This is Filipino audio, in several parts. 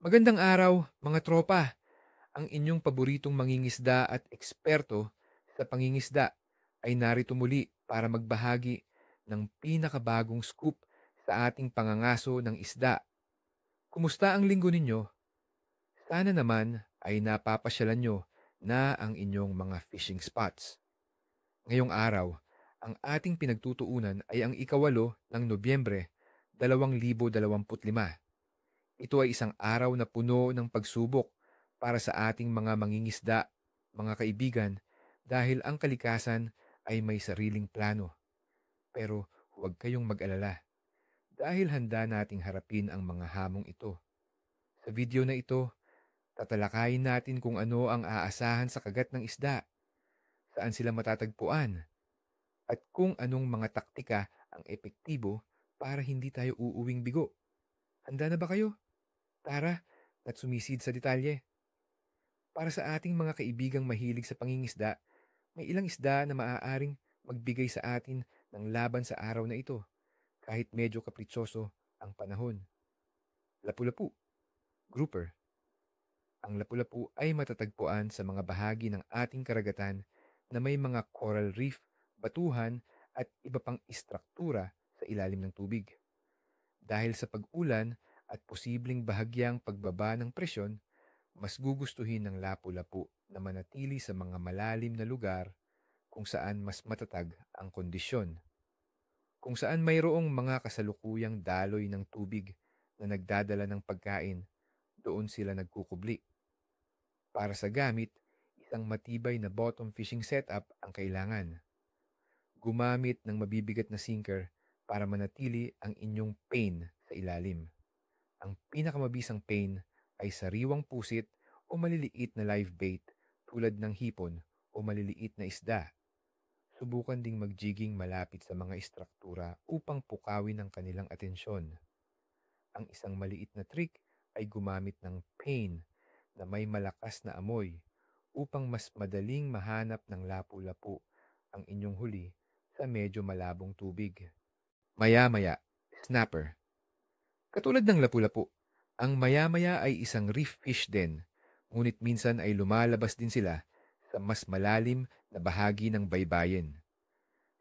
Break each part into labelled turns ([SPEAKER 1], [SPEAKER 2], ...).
[SPEAKER 1] Magandang araw, mga tropa. Ang inyong paboritong mangingisda at eksperto sa pangingisda ay narito muli para magbahagi ng pinakabagong scoop sa ating pangangaso ng isda. Kumusta ang linggo ninyo? Sana naman ay napapasyalan nyo na ang inyong mga fishing spots. Ngayong araw, ang ating pinagtutuunan ay ang ikawalo ng Nobyembre, 2025. Ito ay isang araw na puno ng pagsubok para sa ating mga mangingisda, mga kaibigan, dahil ang kalikasan ay may sariling plano. Pero huwag kayong mag-alala dahil handa nating harapin ang mga hamong ito. Sa video na ito, tatalakayin natin kung ano ang aasahan sa kagat ng isda, saan sila matatagpuan, at kung anong mga taktika ang epektibo para hindi tayo uuwing bigo. Handa na ba kayo? Tara, at sumisid sa detalye. Para sa ating mga kaibigang mahilig sa pangingisda, may ilang isda na maaaring magbigay sa atin ng laban sa araw na ito, kahit medyo kapritsoso ang panahon. Lapu-lapu, grouper. Ang lapu-lapu ay matatagpuan sa mga bahagi ng ating karagatan na may mga coral reef, batuhan at iba pang istruktura sa ilalim ng tubig. Dahil sa pag-ulan at posibleng bahagyang pagbaba ng presyon, mas gugustuhin ng lapu-lapu na manatili sa mga malalim na lugar kung saan mas matatag ang kondisyon. Kung saan mayroong mga kasalukuyang daloy ng tubig na nagdadala ng pagkain, doon sila nagkukubli. Para sa gamit, isang matibay na bottom fishing setup ang kailangan. Gumamit ng mabibigat na sinker para manatili ang inyong pain sa ilalim. Ang pinakamabisang pain ay sariwang pusit o maliliit na live bait tulad ng hipon o maliliit na isda. Subukan ding mag-jigging malapit sa mga istruktura upang pukawin ang kanilang atensyon. Ang isang maliit na trick ay gumamit ng pain na may malakas na amoy upang mas madaling mahanap ng lapu-lapu ang inyong huli sa medyo malabong tubig. Maya-maya, snapper. Katulad ng lapu-lapu, ang maya-maya ay isang reef fish din, ngunit minsan ay lumalabas din sila sa mas malalim na bahagi ng baybayin.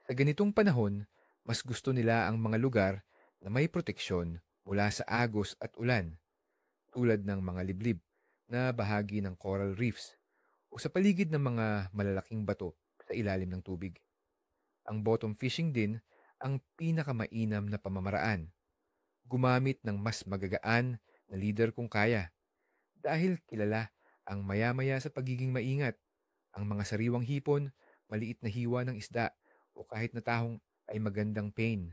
[SPEAKER 1] Sa ganitong panahon, mas gusto nila ang mga lugar na may proteksyon mula sa agos at ulan, tulad ng mga liblib na bahagi ng coral reefs o sa paligid ng mga malalaking bato sa ilalim ng tubig. Ang bottom fishing din ang pinakamainam na pamamaraan. Gumamit ng mas magagaan na leader kung kaya. Dahil kilala ang maya-maya sa pagiging maingat. Ang mga sariwang hipon, maliit na hiwa ng isda o kahit na tahong ay magandang pain.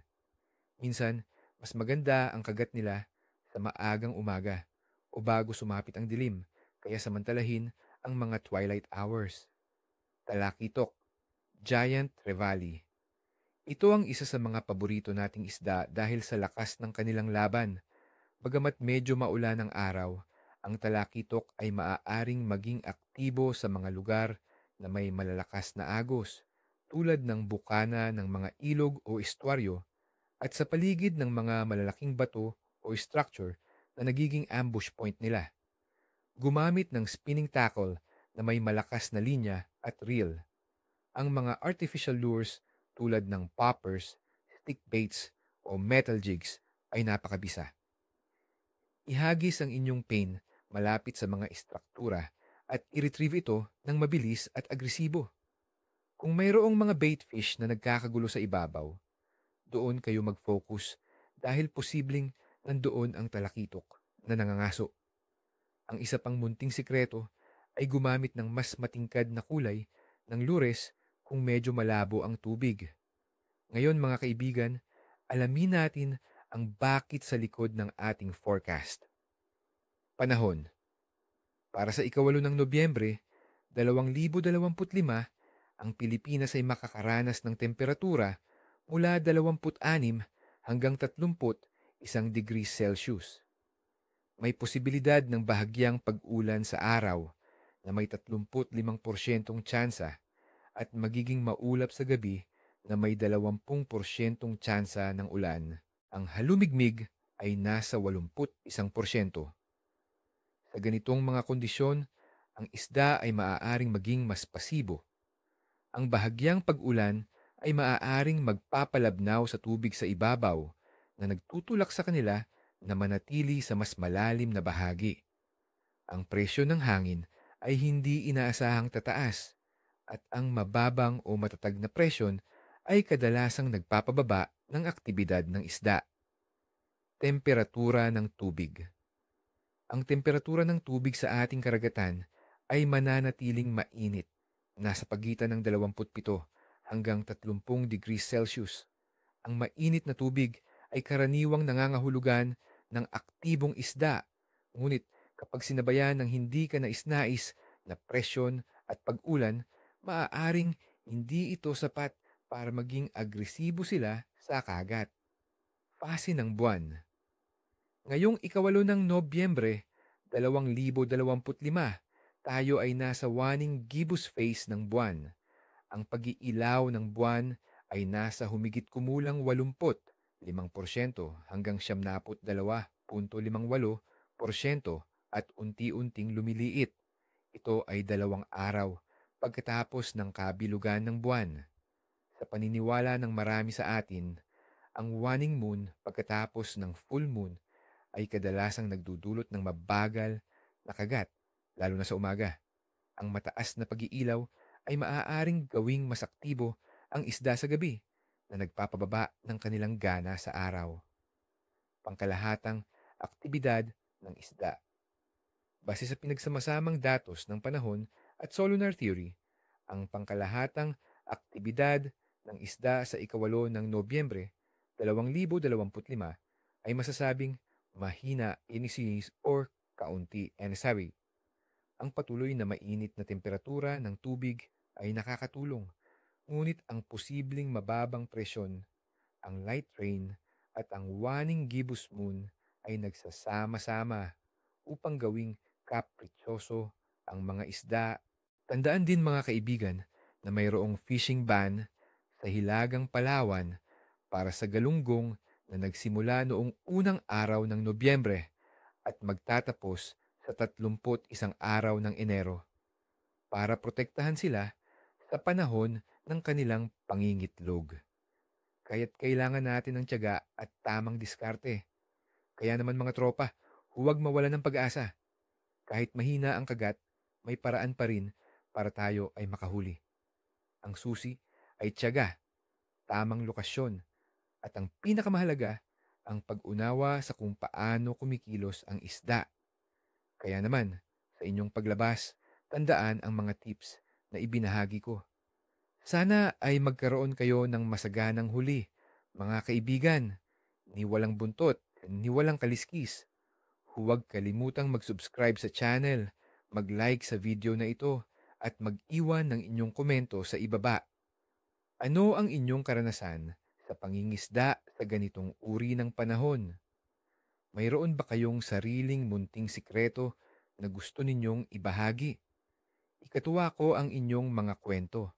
[SPEAKER 1] Minsan, mas maganda ang kagat nila sa maagang umaga o bago sumapit ang dilim, kaya samantalahin ang mga twilight hours. Talakitok, giant trevally. Ito ang isa sa mga paborito nating isda dahil sa lakas ng kanilang laban. Bagamat medyo maulan ang araw, ang talakitok ay maaaring maging aktibo sa mga lugar na may malalakas na agos, tulad ng bukana ng mga ilog o estuaryo at sa paligid ng mga malalaking bato o structure na nagiging ambush point nila. Gumamit ng spinning tackle na may malakas na linya at reel. Ang mga artificial lures tulad ng poppers, stick baits o metal jigs ay napakabisa. Ihagis ang inyong pain malapit sa mga istruktura at i-retrieve ito ng mabilis at agresibo. Kung mayroong mga bait fish na nagkakagulo sa ibabaw, doon kayo mag-focus dahil posibleng nandoon ang talakitok na nangangaso. Ang isa pang munting sikreto ay gumamit ng mas matingkad na kulay ng lures kung medyo malabo ang tubig. Ngayon mga kaibigan, alamin natin ang bakit sa likod ng ating forecast. Panahon. Para sa ikawalo ng Nobyembre, 2025, ang Pilipinas ay makakaranas ng temperatura mula 26 hanggang 31 degrees Celsius. May posibilidad ng bahagyang pag-ulan sa araw na may 35% tsansa at magiging maulap sa gabi na may 20% tsansa ng ulan. Ang halumigmig ay nasa 81%. Sa ganitong mga kondisyon, ang isda ay maaaring maging mas pasibo. Ang bahagyang pag-ulan ay maaaring magpapalabnaw sa tubig sa ibabaw na nagtutulak sa kanila na manatili sa mas malalim na bahagi. Ang presyo ng hangin ay hindi inaasahang tataas at ang mababang o matatag na presyon ay kadalasang nagpapababa ng aktibidad ng isda. Temperatura ng tubig. Ang temperatura ng tubig sa ating karagatan ay mananatiling mainit, nasa pagitan ng 27 hanggang 30 degrees Celsius. Ang mainit na tubig ay karaniwang nangangahulugan ng aktibong isda, ngunit kapag sinabayan ng hindi ka nais-nais na presyon at pag-ulan, maaaring hindi ito sapat para maging agresibo sila sa kagat. Fase ng buwan. Ngayong ikawalo ng Nobyembre, 2025, tayo ay nasa waning gibbous phase ng buwan. Ang pag-iilaw ng buwan ay nasa humigit kumulang 85% hanggang 72.58% at unti-unting lumiliit. Ito ay 2 araw pagkatapos ng kabilugan ng buwan. Sa paniniwala ng marami sa atin, ang waning moon pagkatapos ng full moon ay kadalasang nagdudulot ng mabagal na kagat, lalo na sa umaga. Ang mataas na pag-iilaw ay maaaring gawing mas aktibo ang isda sa gabi na nagpapababa ng kanilang gana sa araw. Pangkalahatang aktibidad ng isda. Base sa pinagsamasamang datos ng panahon at solar theory, ang pangkalahatang aktibidad ng isda sa ikawalo ng Nobyembre 2025 ay masasabing mahina inisis or kaunti enisawi. Ang patuloy na mainit na temperatura ng tubig ay nakakatulong, ngunit ang posibleng mababang presyon, ang light rain at ang waning gibbous moon ay nagsasama-sama upang gawing kapritsoso ang mga isda. Tandaan din mga kaibigan na mayroong fishing ban sa Hilagang Palawan para sa galunggong na nagsimula noong unang araw ng Nobyembre at magtatapos sa 31 araw ng Enero para protektahan sila sa panahon ng kanilang pangingitlog. Kaya't kailangan natin ng tiyaga at tamang diskarte. Kaya naman mga tropa, huwag mawalan ng pag-asa. Kahit mahina ang kagat, may paraan pa rin para tayo ay makahuli. Ang susi ay tiyaga, tamang lokasyon, at ang pinakamahalaga, ang pag-unawa sa kung paano kumikilos ang isda. Kaya naman, sa inyong paglabas, tandaan ang mga tips na ibinahagi ko. Sana ay magkaroon kayo ng masaganang huli, mga kaibigan, ni walang buntot, ni walang kaliskis. Huwag kalimutang mag-subscribe sa channel, mag-like sa video na ito, at mag-iwan ng inyong komento sa ibaba. Ano ang inyong karanasan sa pangingisda sa ganitong uri ng panahon? Mayroon ba kayong sariling munting sikreto na gusto ninyong ibahagi? Ikatuwa ko ang inyong mga kwento.